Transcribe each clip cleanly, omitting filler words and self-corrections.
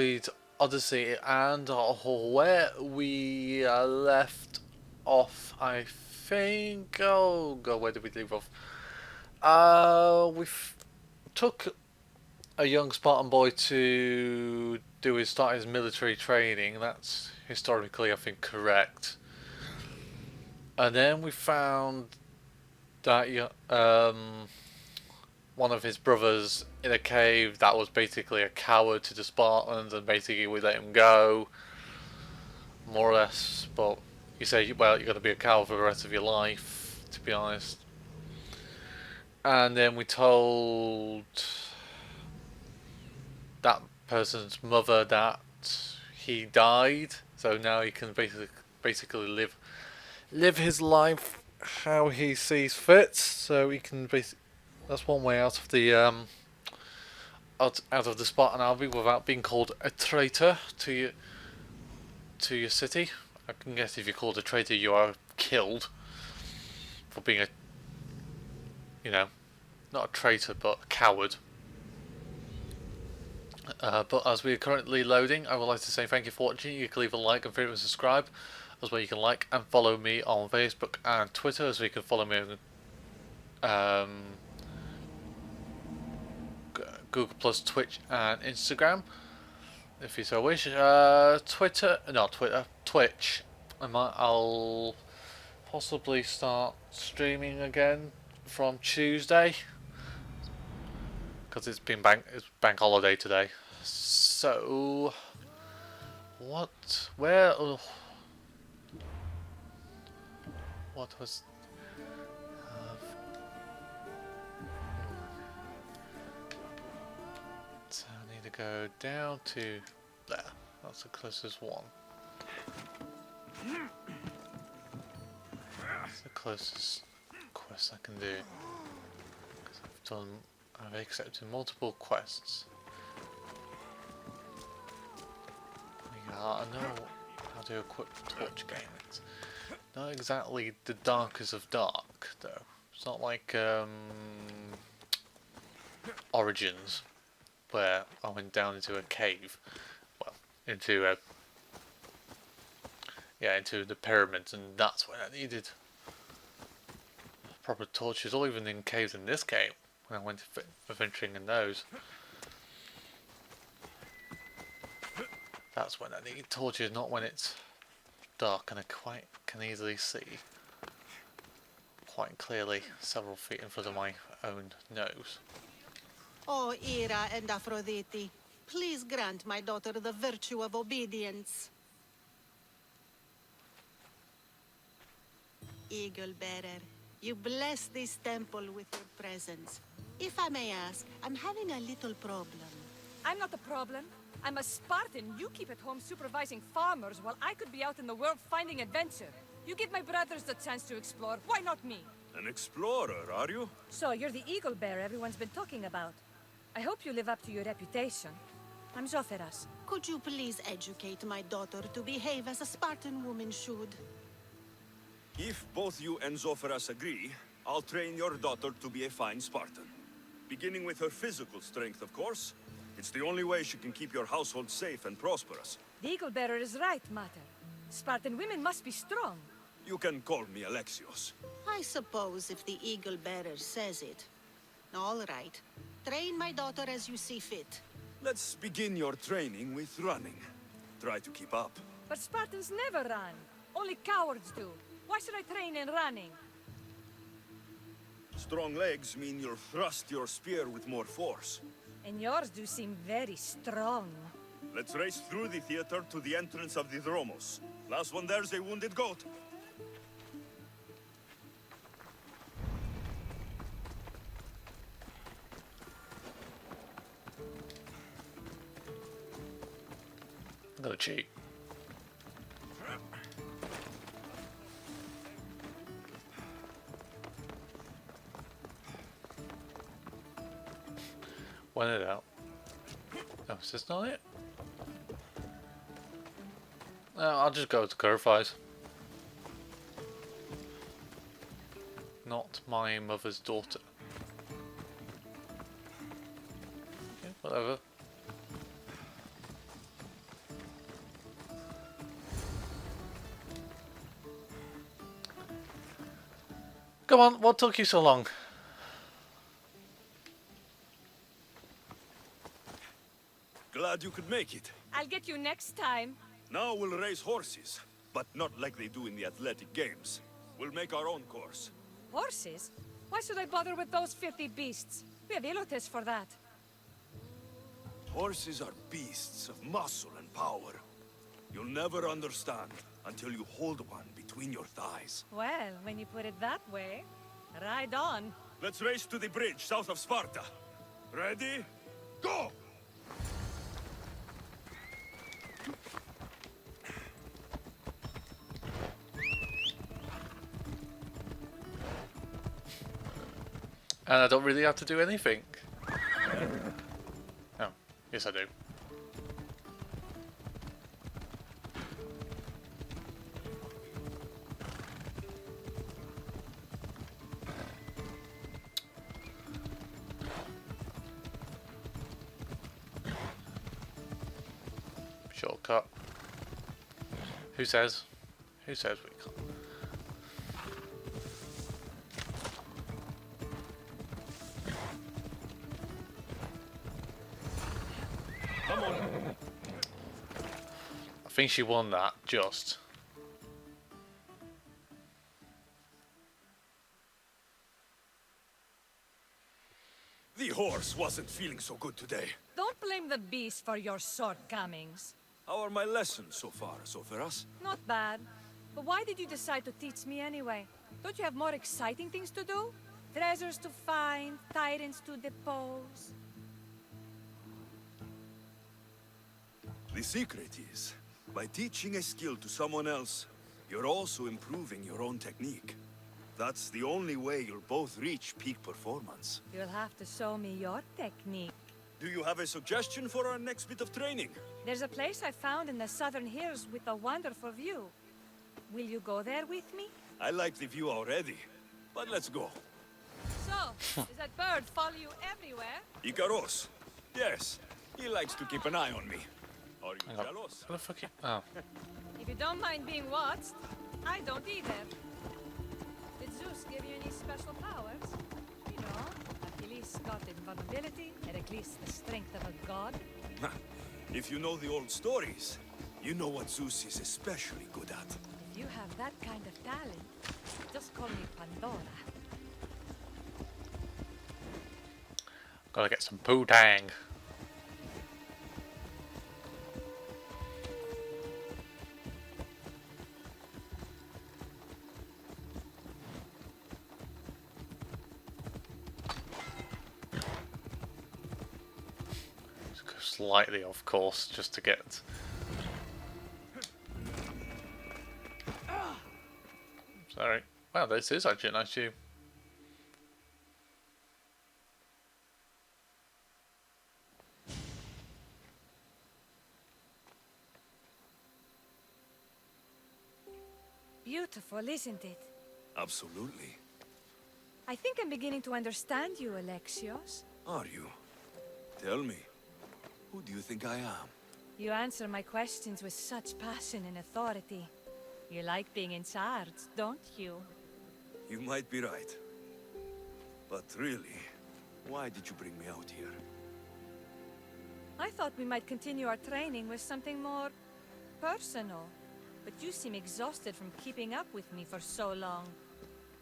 played Odyssey, and where we left off, I think. Oh god, where did we leave off? We took a young Spartan boy to start his military training. That's historically, I think, correct. And then we found that one of his brothers in a cave that was basically a coward to the Spartans, and basically we let him go, more or less. But you say, well, you're going to be a coward for the rest of your life, to be honest. And then we told that person's mother that he died, so now he can basically live his life how he sees fit. So he can that's one way out of the out of the Spartan army without being called a traitor to your city. I can guess if you're called a traitor, you are killed for being not a traitor, but a coward. But as we are currently loading, I would like to say thank you for watching. You can leave a like and favorite and subscribe, as well you can like and follow me on Facebook and Twitter, as well you can follow me on Google Plus, Twitch and Instagram, if you so wish. Twitch. I'll possibly start streaming again from Tuesday, because it's bank holiday today. So what was so I need to go down to there. That's the closest one. That's the closest quest I can do, because I've accepted multiple quests. Yeah, I know how to equip TorchGamer. It's not exactly the darkest of dark, though. It's not like Origins, where I went down into a cave. Well, into the pyramids, and that's when I needed proper torches, or even in caves in this game, when I went adventuring in those. That's when I need torches, not when it's dark and I can easily see quite clearly several feet in front of my own nose. Oh, Ira and Aphrodite, please grant my daughter the virtue of obedience. Eagle Bearer, you bless this temple with your presence. If I may ask, I'm having a little problem. I'm not the problem. I'm a Spartan. You keep at home supervising farmers while I could be out in the world finding adventure. You give my brothers the chance to explore. Why not me? An explorer, are you? So you're the eagle bearer everyone's been talking about. I hope you live up to your reputation. I'm Zoferas. Could you please educate my daughter to behave as a Spartan woman should? If both you and Zoferas agree, I'll train your daughter to be a fine Spartan. Beginning with her physical strength, of course. It's the only way she can keep your household safe and prosperous. The eagle bearer is right, Mater. Spartan women must be strong. You can call me Alexios. I suppose if the Eagle Bearer says it. All right. Train my daughter as you see fit. Let's begin your training with running. Try to keep up. But Spartans never run. Only cowards do. Why should I train in running? Strong legs mean you'll thrust your spear with more force. And yours do seem very strong. Let's race through the theater to the entrance of the Dromos. Last one there's a wounded goat. I'm gonna cheat. When it out. Oh, is this not it? No, I'll just go to Curvies. Not my mother's daughter. Okay, whatever. Come on, what took you so long? Glad you could make it. I'll get you next time. Now we'll race horses, but not like they do in the athletic games. We'll make our own course. Horses? Why should I bother with those filthy beasts? We have Elotes for that. Horses are beasts of muscle and power. You'll never understand until you hold one between your thighs. Well, when you put it that way, ride on. Let's race to the bridge south of Sparta. Ready? Go! And I don't really have to do anything. Oh, yes I do. Shortcut. Who says? Who says we can't? Come on. I think she won that, just. The horse wasn't feeling so good today. Don't blame the beast for your shortcomings. How are my lessons so far, Soferas? Not bad. But why did you decide to teach me anyway? Don't you have more exciting things to do? Treasures to find, tyrants to depose. The secret is, by teaching a skill to someone else, you're also improving your own technique. That's the only way you'll both reach peak performance. You'll have to show me your technique. Do you have a suggestion for our next bit of training? There's a place I found in the southern hills with a wonderful view. Will you go there with me? I like the view already, but let's go. So, does that bird follow you everywhere? Ikaros. Yes, he likes to keep an eye on me. Are you Hang on. jealous? What the fuck? Oh. If you don't mind being watched, I don't either. Did Zeus give you any special powers? You know, Achilles got invulnerability, Heracles the strength of a god. If you know the old stories, you know what Zeus is especially good at. If you have that kind of talent, just call me Pandora. Gotta get some poo-tang. Just go slightly off course just to get... Sorry. Wow, this is actually a nice view. Beautiful, isn't it? Absolutely. I think I'm beginning to understand you, Alexios. Are you? Tell me, who do you think I am? You answer my questions with such passion and authority. You like being in charge, don't you? You might be right. But really, why did you bring me out here? I thought we might continue our training with something more personal. But you seem exhausted from keeping up with me for so long.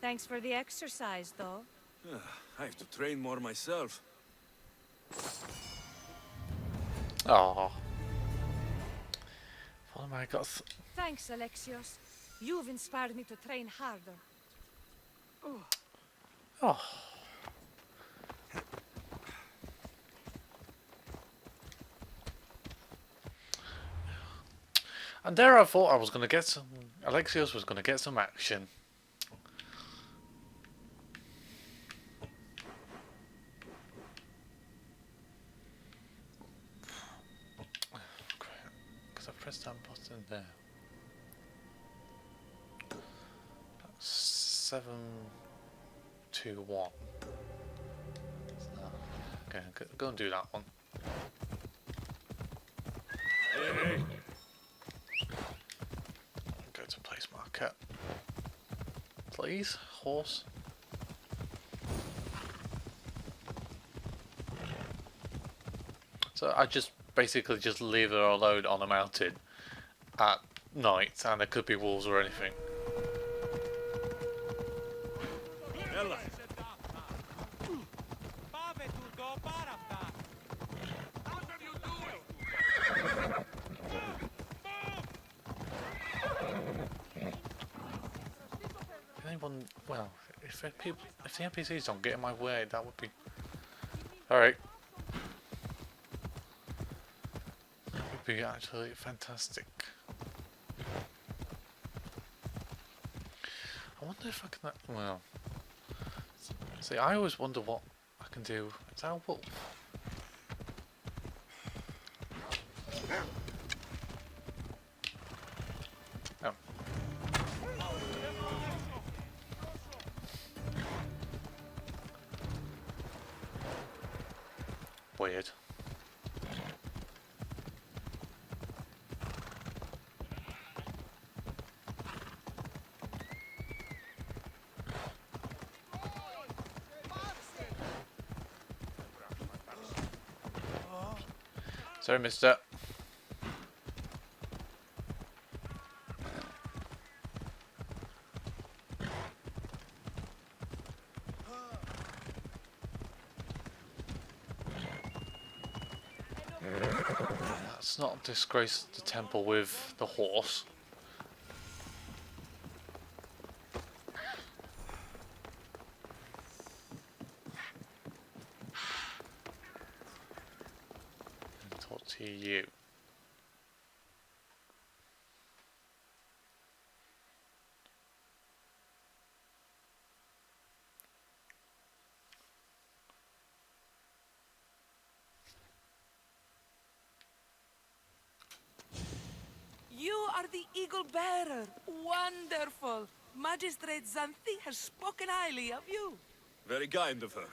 Thanks for the exercise, though. I have to train more myself. Oh. Follow my guts. Thanks, Alexios. You've inspired me to train harder. Oh. And there I thought I was going to get some... Alexios was going to get some action. Because I pressed that button there. That's 7, 2, 1. Okay, go and do that one. Hey. Go to place market. Please, horse. So I just basically just leave her alone on a mountain at night, and there could be wolves or anything. Ella. Anyone? Well, if the NPCs don't get in my way, that would be alright. That would be actually fantastic. I wonder if I can. Well, see, I always wonder what I can do. Is that a wolf? Oh. Weird. Sorry, mister. Let's not disgrace the temple with the horse. And talk to you. You are the Eagle Bearer. Wonderful. Magistrate Xanthi has spoken highly of you. Very kind of her.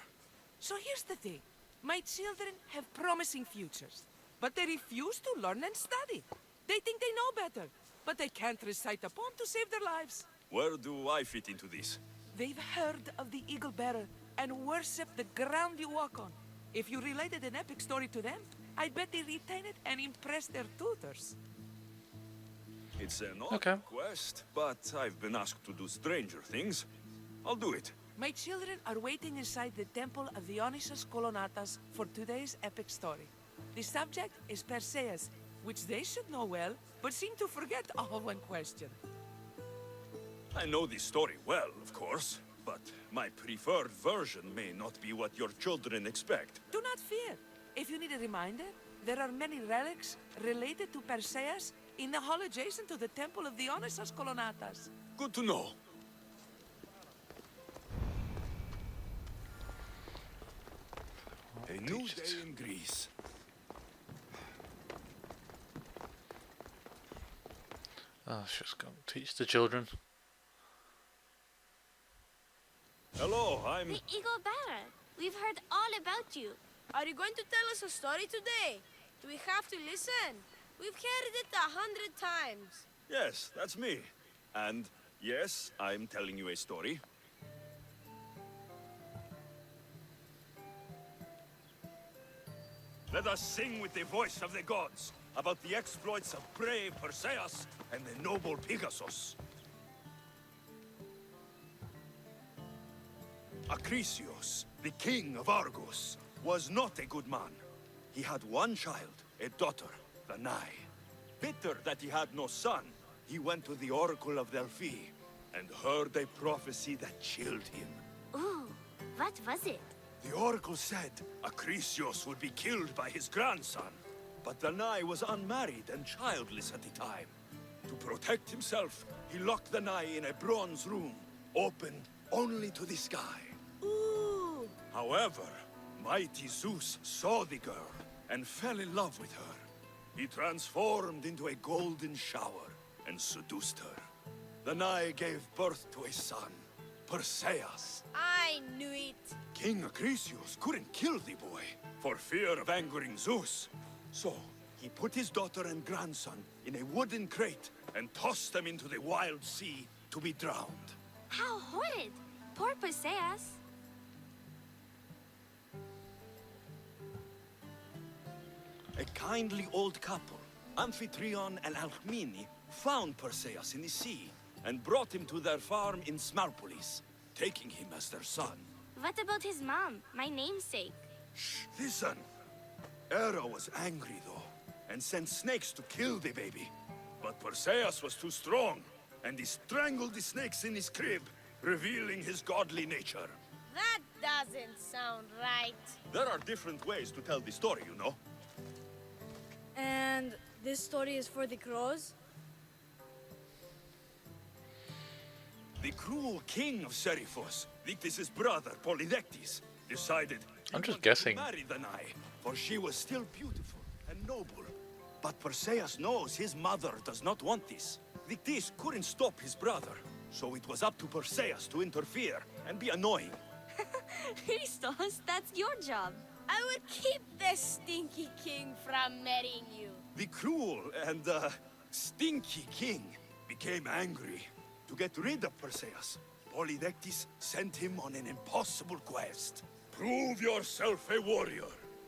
So here's the thing. My children have promising futures, but they refuse to learn and study. They think they know better, but they can't recite a poem to save their lives. Where do I fit into this? They've heard of the Eagle Bearer and worship the ground you walk on. If you related an epic story to them, I bet they retain it and impress their tutors. It's an odd Okay. request, but I've been asked to do stranger things. I'll do it. My children are waiting inside the temple of Dionysus Kolonatas for today's epic story. The subject is Perseus, which they should know well, but seem to forget all when questioned. I know this story well, of course, but my preferred version may not be what your children expect. Do not fear. If you need a reminder, there are many relics related to Perseus in the hall adjacent to the temple of Dionysus Kolonatas. Good to know. A new day in Greece. Oh, she's going to teach the children. Hello, I'm... The Eagle Bearer. We've heard all about you. Are you going to tell us a story today? Do we have to listen? We've heard it 100 times. Yes, that's me. And yes, I'm telling you a story. Let us sing with the voice of the gods about the exploits of brave Perseus and the noble Pegasus. Acrisius, the king of Argos, was not a good man. He had one child, a daughter, Danae. Bitter that he had no son, he went to the oracle of Delphi and heard a prophecy that chilled him. Ooh, what was it? The oracle said Acrisius would be killed by his grandson. But Danae was unmarried and childless at the time. To protect himself, he locked Danae in a bronze room, open only to the sky. Ooh. However, mighty Zeus saw the girl and fell in love with her. He transformed into a golden shower and seduced her. Danae gave birth to a son, Perseus. I knew it. King Acrisius couldn't kill the boy for fear of angering Zeus. So, he put his daughter and grandson in a wooden crate and tossed them into the wild sea to be drowned. How horrid! Poor Perseus. A kindly old couple, Amphitryon and Alcmene, found Perseus in the sea and brought him to their farm in Smarpolis, taking him as their son. What about his mom, my namesake? Shh, listen. Hera was angry, though, and sent snakes to kill the baby. But Perseus was too strong, and he strangled the snakes in his crib, revealing his godly nature. That doesn't sound right. There are different ways to tell the story, you know. And this story is for the crows? The cruel king of Seriphos, Dictys' brother, Polydectes, decided he I'm just wanted guessing. to marry Danae, for she was still beautiful and noble. But Perseus knows his mother does not want this. Dictys couldn't stop his brother, so it was up to Perseus to interfere and be annoying. Christos, that's your job. I would keep the stinky king from marrying you. The cruel and stinky king became angry. To get rid of Perseus, Polydectes sent him on an impossible quest. Prove yourself a warrior,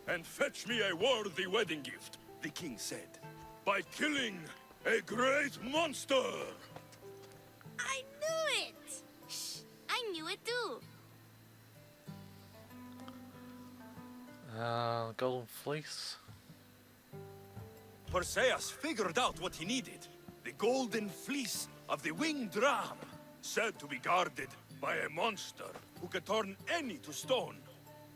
and fetch me a worthy wedding gift, the king said, by killing a great monster. I knew it! Shh, I knew it too. Golden fleece. Perseus figured out what he needed. The golden fleece of the winged ram, said to be guarded by a monster who could turn any to stone.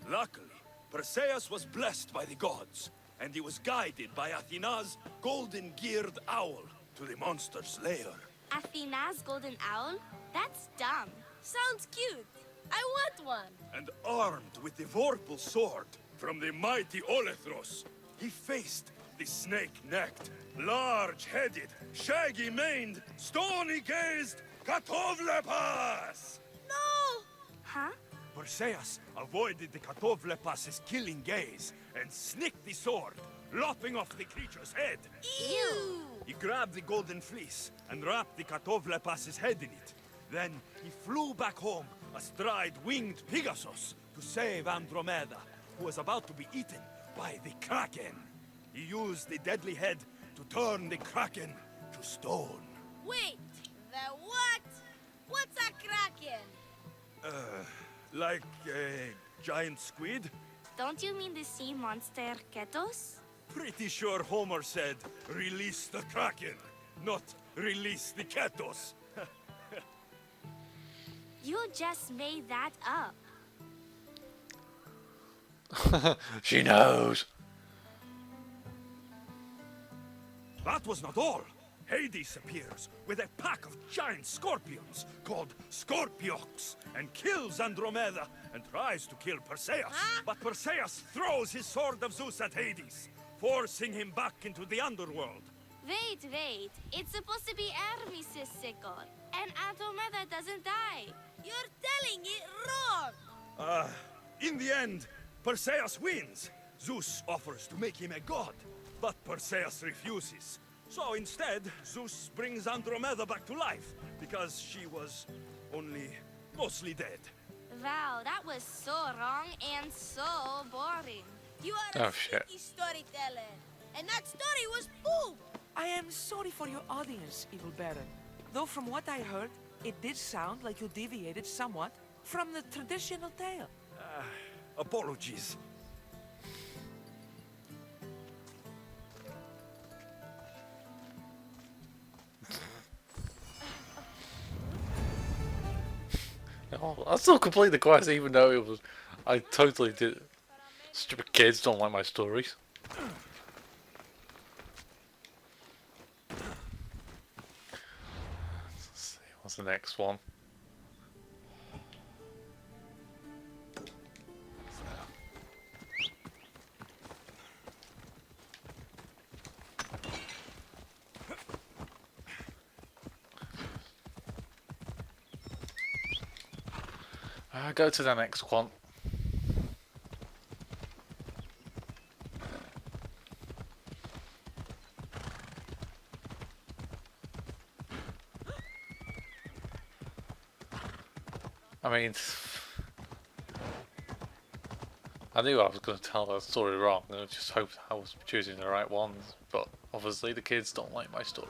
Luckily, Perseus was blessed by the gods, and he was guided by Athena's golden-geared owl to the monster's lair. Athena's golden owl? That's dumb. Sounds cute. I want one. And armed with the vorpal sword from the mighty Olethros, he faced the snake-necked, large-headed, shaggy-maned, stony-gazed Katovlepas! No! Huh? Perseus avoided the Katovlepas' killing gaze and snicked the sword, lopping off the creature's head. Ew! He grabbed the golden fleece and wrapped the Katovlepas' head in it. Then he flew back home astride winged Pegasus to save Andromeda, who was about to be eaten by the Kraken. He used the deadly head to turn the Kraken to stone. Wait, the what? What's a kraken? Like a giant squid? Don't you mean the sea monster Ketos? Pretty sure Homer said, release the Kraken, not release the Ketos. You just made that up. She knows. That was not all. Hades appears with a pack of giant scorpions called Scorpiox and kills Andromeda and tries to kill Perseus. Huh? But Perseus throws his sword of Zeus at Hades, forcing him back into the underworld. Wait. It's supposed to be Hermes' sickle. And Andromeda doesn't die. You're telling it wrong. In the end, Perseus wins. Zeus offers to make him a god, but Perseus refuses. So instead, Zeus brings Andromeda back to life, because she was only mostly dead. Wow, that was so wrong and so boring. You are Oh, a shit. sneaky storyteller. And that story was poop. I am sorry for your audience, Evil Baron. Though from what I heard, it did sound like you deviated somewhat from the traditional tale. Apologies. Oh, I still complete the quest even though it was... I totally did... Stupid kids don't like my stories. Let's see, what's the next one? Go to the next one. I mean, I knew I was going to tell that story wrong, and I just hoped I was choosing the right ones, but obviously the kids don't like my story.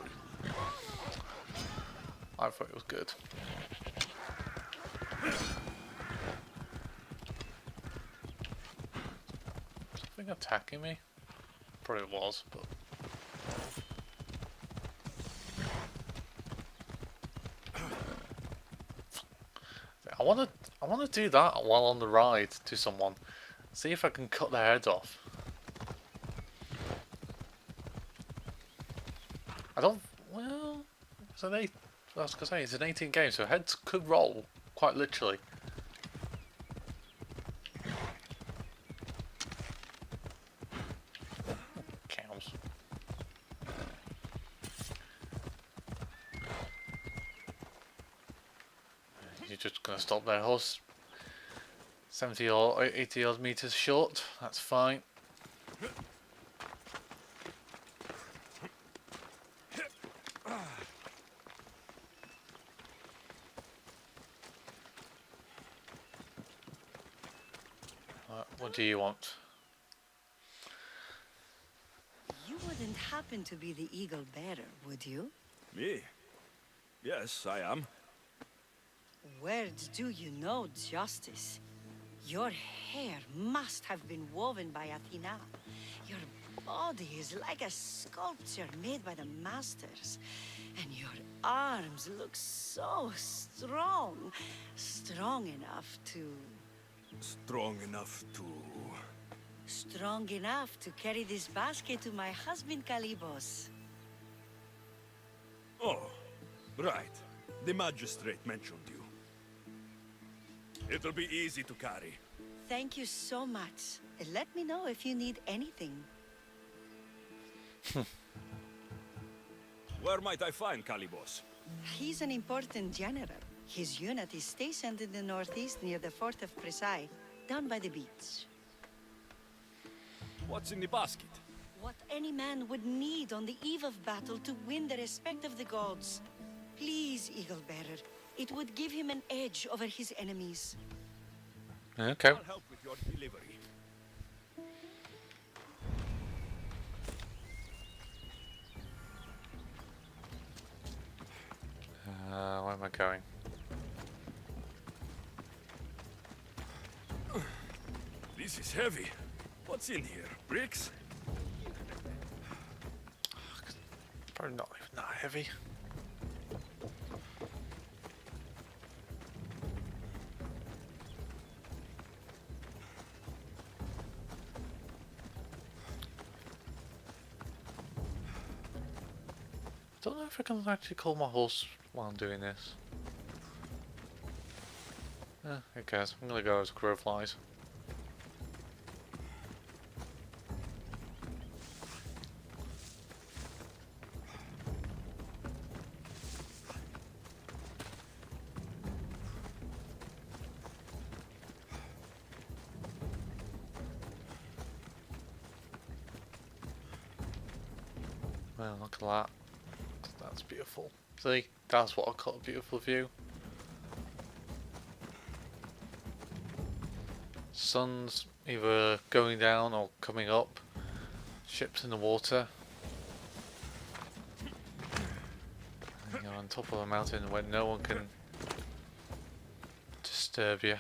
I thought it was good. Something attacking me? Probably was, but... I wanna do that while on the ride to someone. See if I can cut their heads off. I don't. Well, it's an 8. I was gonna say it's an 18 game, so heads could roll quite literally. Cows. You're just gonna stop their horse 70 or 80 odd meters short. That's fine. What do you want? You wouldn't happen to be the eagle bearer, would you? Me? Yes, I am. Words do you know, Justice? Your hair must have been woven by Athena. Your body is like a sculpture made by the masters. And your arms look so strong. Strong enough to... Strong enough to... Strong enough to carry this basket to my husband, Kalibos. Oh, right. The magistrate mentioned you. It'll be easy to carry. Thank you so much. Let me know if you need anything. Where might I find Kalibos? He's an important general. His unit is stationed in the northeast near the fort of Presai, down by the beach. What's in the basket? What any man would need on the eve of battle to win the respect of the gods. Please, Eagle Bearer. It would give him an edge over his enemies. Okay. I'll help with your delivery. Where am I going? This is heavy. What's in here? Bricks? Probably not even that heavy. Don't know if I can actually call my horse while I'm doing this. Who cares? I'm gonna go as crow flies. Well, look at that. That's beautiful. See, that's what I call a beautiful view. Sun's either going down or coming up. Ships in the water. And you're on top of a mountain where no one can disturb you.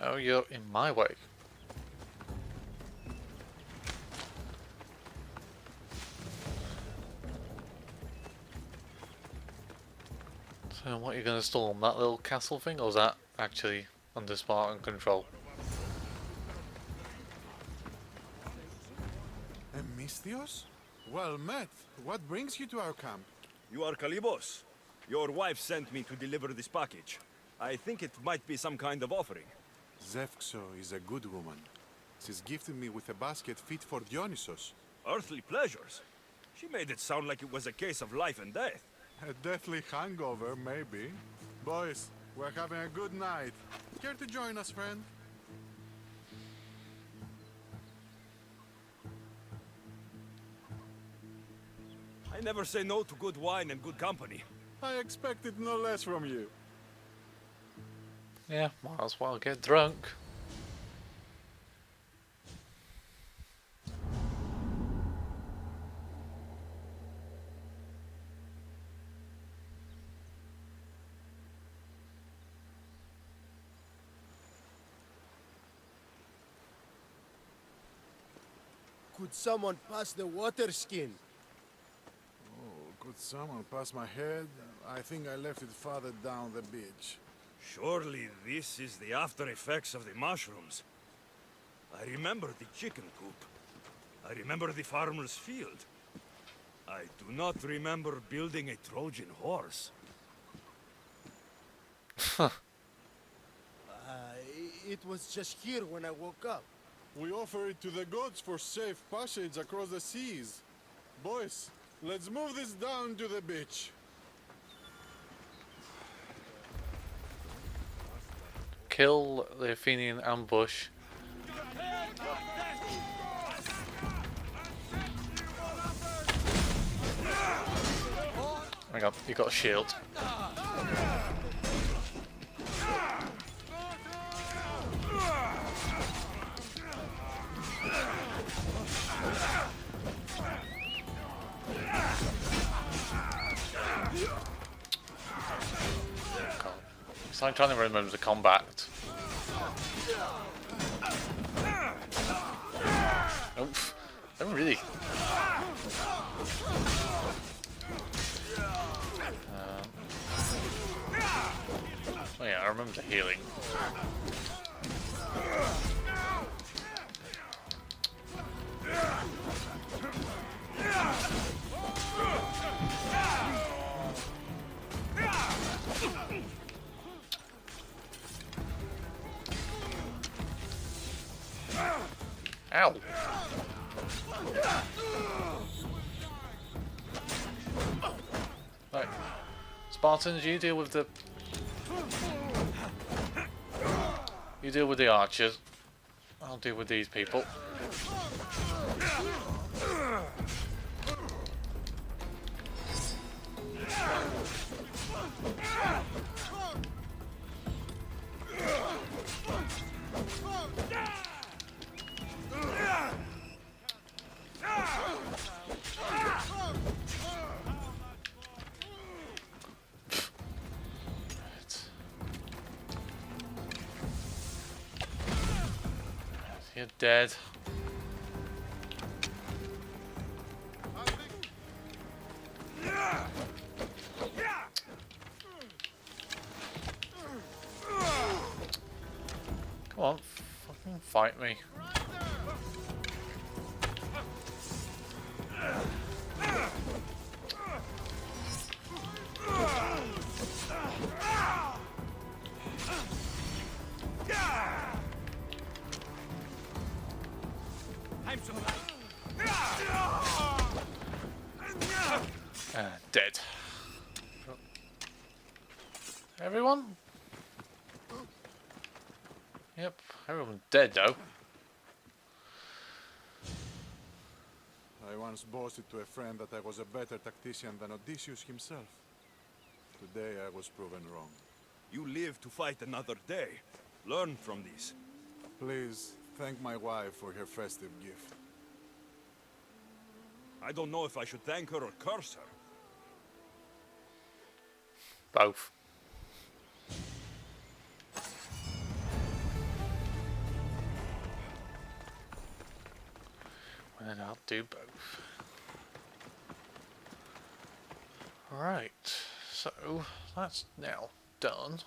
Oh, you're in my way. So what are you going to storm? That little castle thing? Or is that actually under Spartan control? Misthios? Well met. What brings you to our camp? You are Kalibos. Your wife sent me to deliver this package. I think it might be some kind of offering. Zevxo is a good woman. She's gifted me with a basket fit for Dionysos. Earthly pleasures? She made it sound like it was a case of life and death. A deathly hangover, maybe. Boys, we're having a good night. Care to join us, friend? I never say no to good wine and good company. I expected no less from you. Yeah, might as well get drunk. Could someone pass the water skin? Oh, could someone pass my head? I think I left it farther down the beach. Surely this is the after effects of the mushrooms. I remember the chicken coop. I remember the farmer's field. I do not remember building a Trojan horse. It was just here when I woke up. We offer it to the gods for safe passage across the seas. Boys, let's move this down to the beach. Kill the Athenian ambush. Hang on, you got a shield. So I'm trying to remember the combat. Oof. I'm really. Oh yeah, I remember the healing. Ow! Right. Spartans, you deal with the... You deal with the archers. I'll deal with these people. You're dead. Come on, fucking fight me. Dead. Everyone? Yep, everyone's dead though. I once boasted to a friend that I was a better tactician than Odysseus himself. Today I was proven wrong. You live to fight another day. Learn from these. Please, thank my wife for her festive gift. I don't know if I should thank her or curse her. Both. And I'll do both. Right, so that's now done.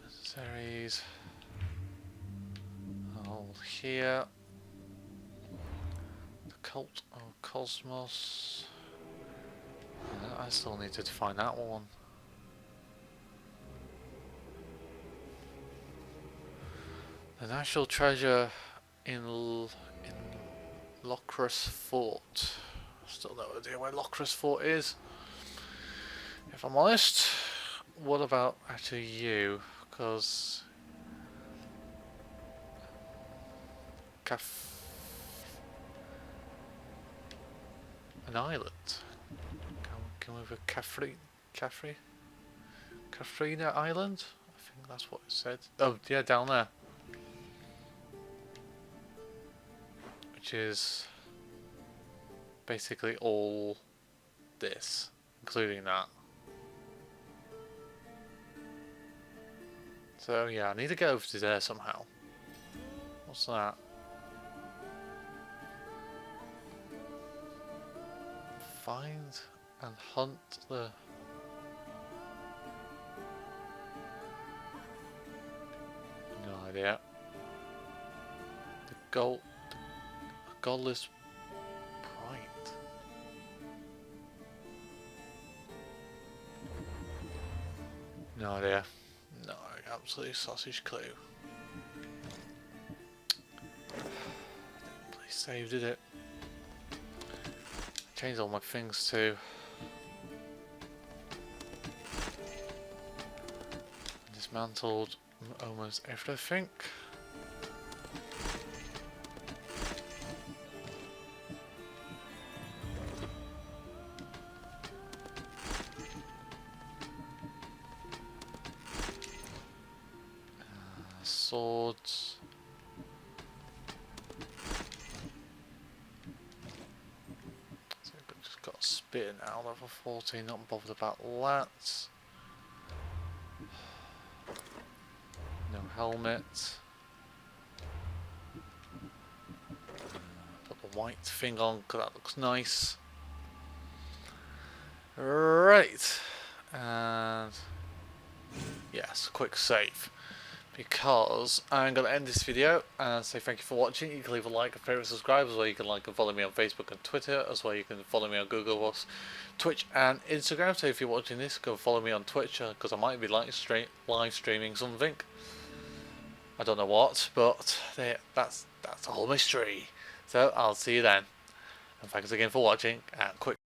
Series. All here. The Cult of Cosmos. I still need to find that one. The National Treasure in Locris Fort. Still no idea where Locris Fort is. If I'm honest, what about actually you? Because an island. Can we have Katharina Island? I think that's what it said. Oh yeah, down there. Which is basically all this, including that. So yeah, I need to get over to there somehow. What's that? Find and hunt the... No idea. The godless bright. No idea. No, absolutely sausage clue. Please save, did it? Changed all my things too. Dismantled almost everything. Swords. So we've just got a spear now, level 14, not bothered about that. No helmet. Put the white thing on because that looks nice. Right. And yes, quick save. Because I'm going to end this video and say thank you for watching. You can leave a like, a favourite, subscribe, as well you can like and follow me on Facebook and Twitter, as well you can follow me on Google+, Twitch and Instagram. So if you're watching this, go follow me on Twitch, because I might be live streaming something. I don't know what, but that's a whole mystery. So I'll see you then. And thanks again for watching, and quick